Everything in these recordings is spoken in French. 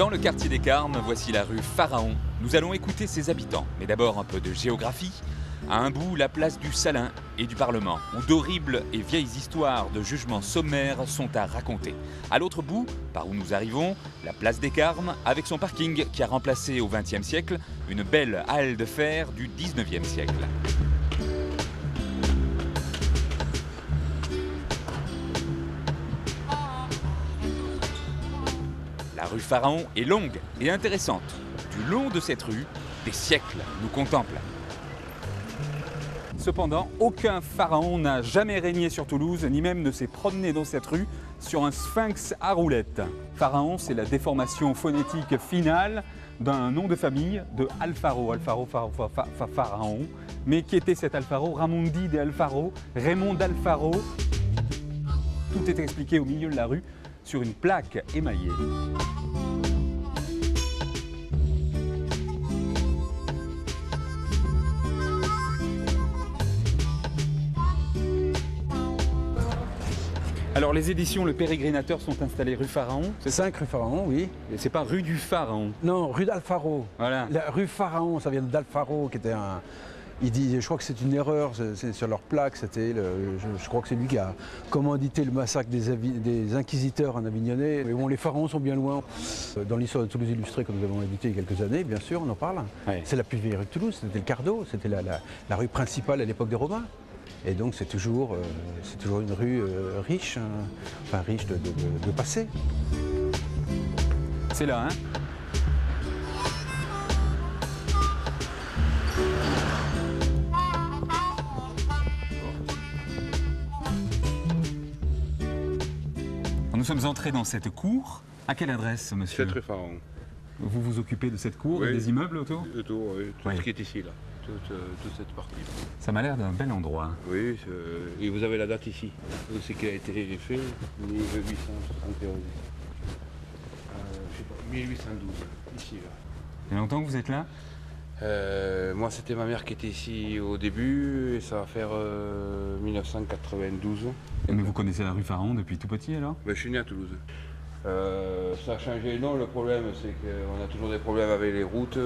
Dans le quartier des Carmes, voici la rue Pharaon. Nous allons écouter ses habitants, mais d'abord un peu de géographie. À un bout, la place du Salin et du Parlement, où d'horribles et vieilles histoires de jugements sommaires sont à raconter. À l'autre bout, par où nous arrivons, la place des Carmes, avec son parking qui a remplacé au XXe siècle une belle halle de fer du XIXe siècle. La rue Pharaon est longue et intéressante. Du long de cette rue, des siècles nous contemplent. Cependant, aucun pharaon n'a jamais régné sur Toulouse, ni même ne s'est promené dans cette rue sur un sphinx à roulettes. Pharaon, c'est la déformation phonétique finale d'un nom de famille de Alfaro, Pharaon. Mais qui était cet Alfaro? Ramondi de Alfaro, Raymond d'Alfaro. Tout est expliqué au milieu de la rue sur une plaque émaillée. Alors les éditions Le Pérégrinateur sont installées rue Pharaon. C'est 5 rue Pharaon, oui. Et c'est pas rue du Pharaon. Non, rue d'Alfaro. Voilà. La rue Pharaon, ça vient d'Alfaro, qui était un... Il dit, je crois que c'est une erreur, c'est sur leur plaque, c'était, je crois que c'est lui qui a commandité le massacre des inquisiteurs en Avignonnais. Mais bon, les pharaons sont bien loin. Dans l'histoire de Toulouse illustrée que nous avons édité il y a quelques années, bien sûr, on en parle. Ouais. C'est la plus vieille rue de Toulouse, c'était le Cardo, c'était la rue principale à l'époque des Romains. Et donc c'est toujours une rue riche, hein, enfin riche de passé. C'est là, hein? Nous sommes entrés dans cette cour. À quelle adresse, monsieur? 7 rue Pharaon. Vous vous occupez de cette cour, oui, et des immeubles autour? Autour, oui. Tout ce qui est ici, là. Toute cette partie. Ça m'a l'air d'un bel endroit. Oui, et vous avez la date ici. C'est qui a été fait 1871. Je sais pas, 1812, ici, là. Il y a longtemps que vous êtes là? Moi, c'était ma mère qui était ici au début, et ça va faire 1992. Mais vous connaissez la rue Pharaon depuis tout petit, alors? Je suis né à Toulouse. Ça a changé, non, le problème c'est qu'on a toujours des problèmes avec les routes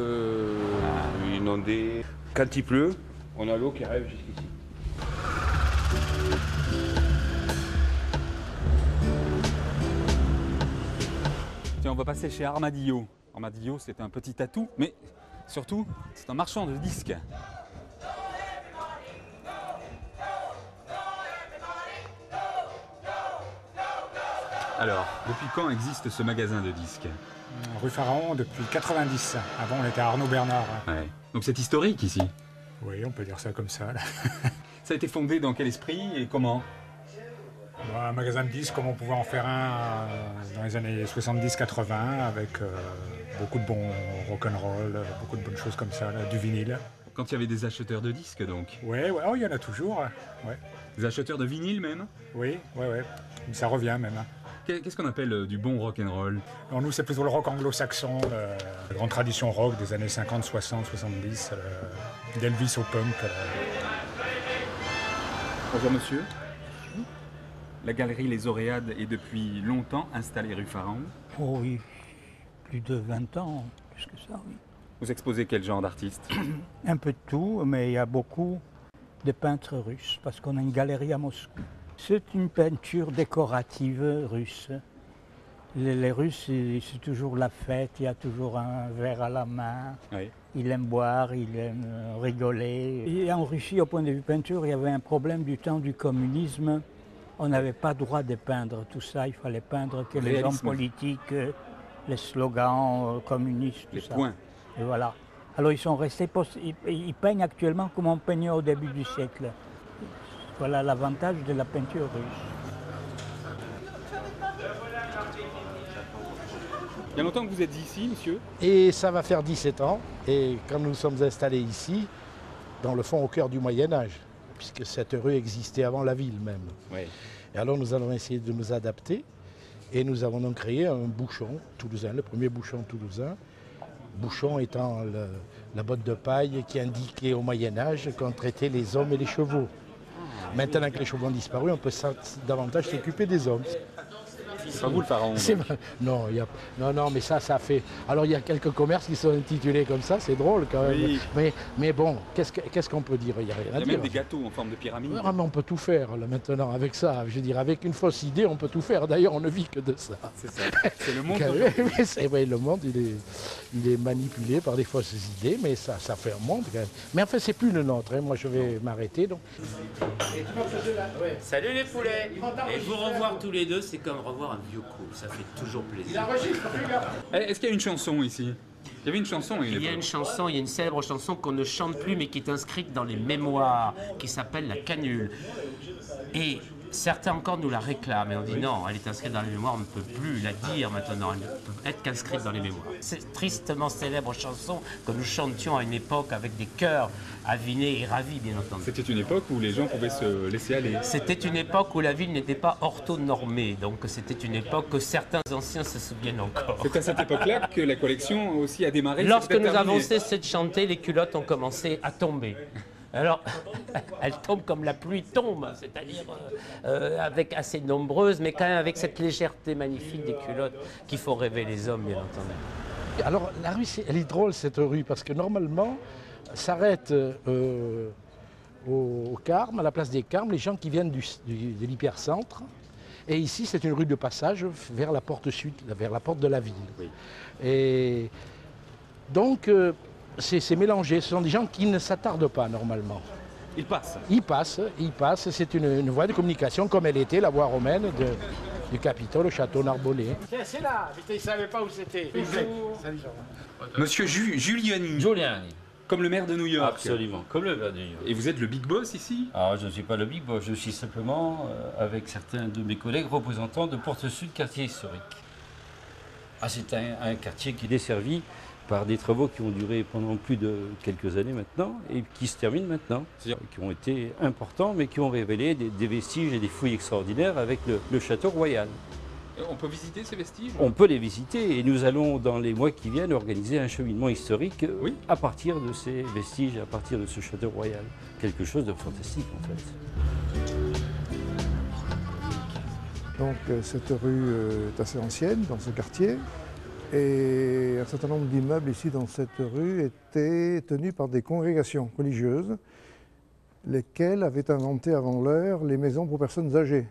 inondées. Quand il pleut, on a l'eau qui arrive jusqu'ici. Tiens, on va passer chez Armadillo. Armadillo, c'est un petit atout, mais surtout, c'est un marchand de disques. Alors, depuis quand existe ce magasin de disques? Rue Pharaon depuis 90. Avant, on était à Arnaud Bernard. Ouais. Donc c'est historique ici? Oui, on peut dire ça comme ça. Là. Ça a été fondé dans quel esprit et comment? Un magasin de disques, comme on pouvait en faire un dans les années 70-80, avec beaucoup de bons rock'n'roll, beaucoup de bonnes choses comme ça, là, du vinyle. Quand il y avait des acheteurs de disques, donc? Oui, ouais, oh, il y en a toujours. Ouais. Des acheteurs de vinyle même? Oui, ouais. Ça revient même. Qu'est-ce qu'on appelle du bon rock'n'roll? Alors nous, c'est plutôt le rock anglo-saxon, la grande tradition rock des années 50, 60, 70, d'Elvis au punk. Bonjour monsieur. La galerie Les Oréades est depuis longtemps installée rue Pharaon? Oh oui, plus de 20 ans, plus que ça, oui. Vous exposez quel genre d'artistes? Un peu de tout, mais il y a beaucoup de peintres russes, parce qu'on a une galerie à Moscou. C'est une peinture décorative russe. Les Russes, c'est toujours la fête, il y a toujours un verre à la main. Oui. Ils aiment boire, ils aiment rigoler. Et en Russie, au point de vue peinture, il y avait un problème du temps du communisme. On n'avait pas le droit de peindre tout ça, il fallait peindre que les hommes politiques, les slogans communistes, tout les ça. Points. Et voilà. Alors ils sont restés, ils peignent actuellement comme on peignait au début du siècle. Voilà l'avantage de la peinture russe. Il y a longtemps que vous êtes ici, monsieur? Et ça va faire 17 ans. Et quand nous sommes installés ici, dans le fond, au cœur du Moyen-Âge, puisque cette rue existait avant la ville même. Oui. Et alors nous allons essayer de nous adapter. Et nous avons donc créé un bouchon toulousain, le premier bouchon toulousain. Bouchon étant la botte de paille qui indiquait au Moyen-Âge qu'on traitait les hommes et les chevaux. Maintenant que les chevaux ont disparu, on peut davantage s'occuper des hommes. C'est pas vous le pharaon. Non, non, mais ça fait... Alors il y a quelques commerces qui sont intitulés comme ça, c'est drôle quand même. Oui. Mais bon, qu'est-ce qu'on peut dire? Il n'y a rien à dire. Il y a même des gâteaux en forme de pyramide. Ah, mais on peut tout faire là, maintenant avec ça. Je veux dire, avec une fausse idée, on peut tout faire. D'ailleurs, on ne vit que de ça. C'est ça. C'est le monde. Oui, le monde, il est manipulé par des fausses idées, mais ça fait un monde quand même. Mais enfin, c'est plus le nôtre. Hein. Moi, je vais m'arrêter. Donc. Salut les poulets! Et vous revoir tous les deux, c'est comme revoir un vieux coup. Ça fait toujours plaisir. Est-ce qu'il y a une chanson ici? Il y avait une chanson. Il y a une chanson, il y a une célèbre chanson qu'on ne chante plus, mais qui est inscrite dans les mémoires, qui s'appelle La Canule. Et certains encore nous la réclament, et on dit non, elle est inscrite dans les mémoires, on ne peut plus la dire maintenant, elle ne peut être qu'inscrite dans les mémoires. Cette tristement célèbre chanson que nous chantions à une époque avec des chœurs avinés et ravis, bien entendu. C'était une époque où les gens pouvaient se laisser aller. C'était une époque où la ville n'était pas orthonormée, donc c'était une époque que certains anciens se souviennent encore. C'est à cette époque-là que la collection aussi a démarré. Lorsque nous avons cessé de chanter, les culottes ont commencé à tomber. Alors, elles tombent comme la pluie tombe, c'est-à-dire avec assez nombreuses, mais quand même avec cette légèreté magnifique des culottes qui font rêver les hommes, bien entendu. Alors, la rue, elle est drôle, cette rue, parce que normalement, s'arrête au Carme, à la place des Carmes, les gens qui viennent de l'hypercentre. Et ici, c'est une rue de passage vers la porte sud, vers la porte de la ville. Oui. Et donc, c'est mélangé. Ce sont des gens qui ne s'attardent pas normalement. Ils passent. Ils passent. C'est une voie de communication comme elle était, la voie romaine du Capitole au château Narbonnais. C'est là, ils ne savaient pas où c'était. Monsieur Giuliani. Giuliani. Comme le maire de New York. Absolument, comme le maire de New York. Et vous êtes le big boss ici? Alors, je ne suis pas le big boss, je suis simplement, avec certains de mes collègues, représentant de Porte Sud, quartier historique. Ah, c'est un quartier qui est desservi par des travaux qui ont duré pendant plus de quelques années maintenant et qui se terminent maintenant, qui ont été importants mais qui ont révélé des vestiges et des fouilles extraordinaires avec le château royal. On peut visiter ces vestiges? On peut les visiter et nous allons dans les mois qui viennent organiser un cheminement historique à partir de ces vestiges, à partir de ce château royal. Quelque chose de fantastique en fait. Donc cette rue est assez ancienne dans ce quartier. Et un certain nombre d'immeubles ici dans cette rue étaient tenus par des congrégations religieuses, lesquelles avaient inventé avant l'heure les maisons pour personnes âgées.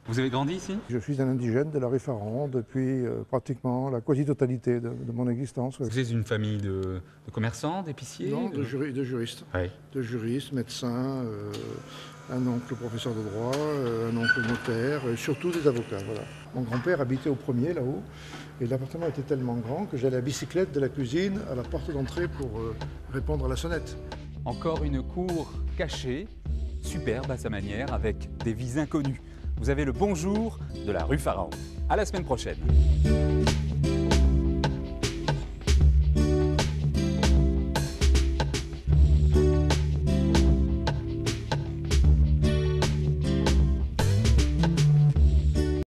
Vous avez grandi ici? Je suis un indigène de la rue Pharaon depuis pratiquement la quasi-totalité de mon existence. Vous êtes une famille de commerçants, d'épiciers? Non, de juristes. Oui. De juristes, médecins, un oncle professeur de droit, un oncle notaire, et surtout des avocats. Voilà. Mon grand-père habitait au premier là-haut. Et l'appartement était tellement grand que j'allais à bicyclette de la cuisine à la porte d'entrée pour répondre à la sonnette. Encore une cour cachée, superbe à sa manière, avec des vies inconnues. Vous avez le bonjour de la rue Pharaon. À la semaine prochaine.